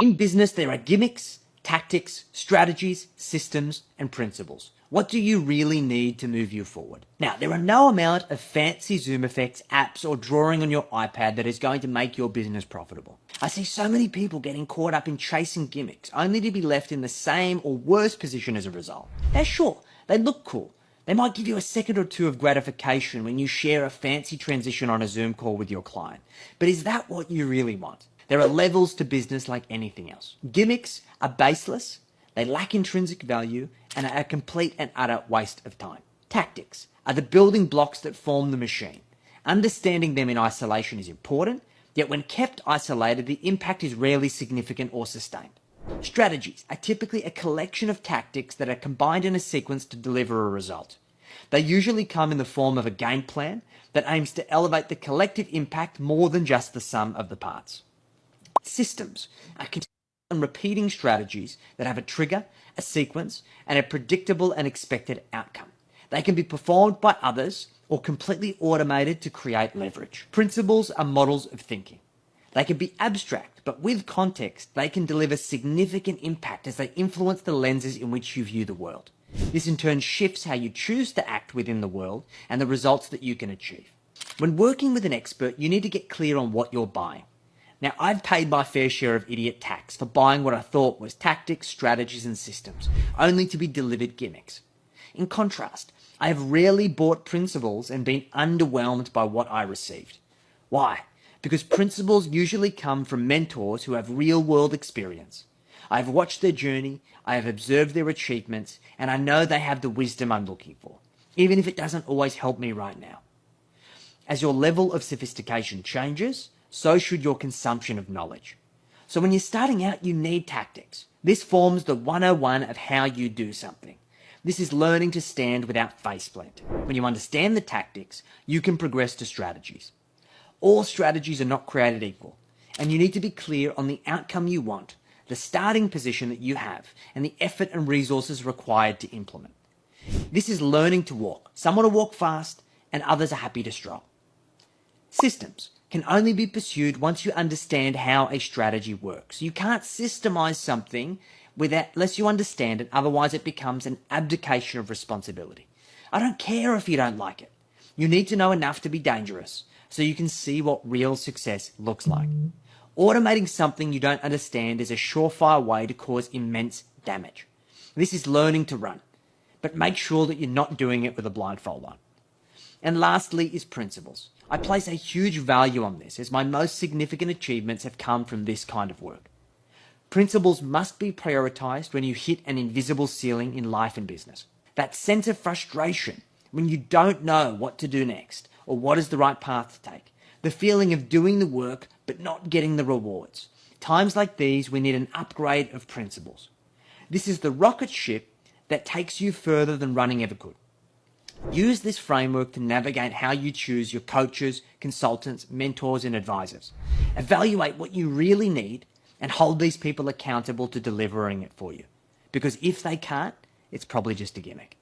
In business, there are gimmicks, tactics, strategies, systems, and principles. What do you really need to move you forward? Now, there are no amount of fancy Zoom effects, apps, or drawing on your iPad that is going to make your business profitable. I see so many people getting caught up in chasing gimmicks, only to be left in the same or worse position as a result. Now, sure, they look cool. They might give you a second or two of gratification when you share a fancy transition on a Zoom call with your client. But is that what you really want? There are levels to business like anything else. Gimmicks are baseless, they lack intrinsic value, and are a complete and utter waste of time. Tactics are the building blocks that form the machine. Understanding them in isolation is important, yet when kept isolated, the impact is rarely significant or sustained. Strategies are typically a collection of tactics that are combined in a sequence to deliver a result. They usually come in the form of a game plan that aims to elevate the collective impact more than just the sum of the parts. Systems are continuous and repeating strategies that have a trigger, a sequence, and a predictable and expected outcome. They can be performed by others or completely automated to create leverage. Principles are models of thinking. They can be abstract, but with context, they can deliver significant impact as they influence the lenses in which you view the world. This in turn shifts how you choose to act within the world and the results that you can achieve. When working with an expert, you need to get clear on what you're buying. Now, I've paid my fair share of idiot tax for buying what I thought was tactics, strategies, and systems, only to be delivered gimmicks. In contrast, I have rarely bought principles and been underwhelmed by what I received. Why? Because principles usually come from mentors who have real-world experience. I have watched their journey, I have observed their achievements, and I know they have the wisdom I'm looking for, even if it doesn't always help me right now. As your level of sophistication changes, so should your consumption of knowledge. So when you're starting out, you need tactics. This forms the 101 of how you do something. This is learning to stand without faceplant. When you understand the tactics, you can progress to strategies. All strategies are not created equal, and you need to be clear on the outcome you want, the starting position that you have, and the effort and resources required to implement. This is learning to walk. Some want to walk fast, and others are happy to stroll. Systems can only be pursued once you understand how a strategy works. You can't systemize something unless you understand it, otherwise it becomes an abdication of responsibility. I don't care if you don't like it. You need to know enough to be dangerous so you can see what real success looks like. Automating something you don't understand is a surefire way to cause immense damage. This is learning to run, but make sure that you're not doing it with a blindfold on. And lastly is principles. I place a huge value on this, as my most significant achievements have come from this kind of work. Principles must be prioritized when you hit an invisible ceiling in life and business. That sense of frustration when you don't know what to do next or what is the right path to take. The feeling of doing the work but not getting the rewards. Times like these, we need an upgrade of principles. This is the rocket ship that takes you further than running ever could. Use this framework to navigate how you choose your coaches, consultants, mentors, and advisors. Evaluate what you really need and hold these people accountable to delivering it for you. Because if they can't, it's probably just a gimmick.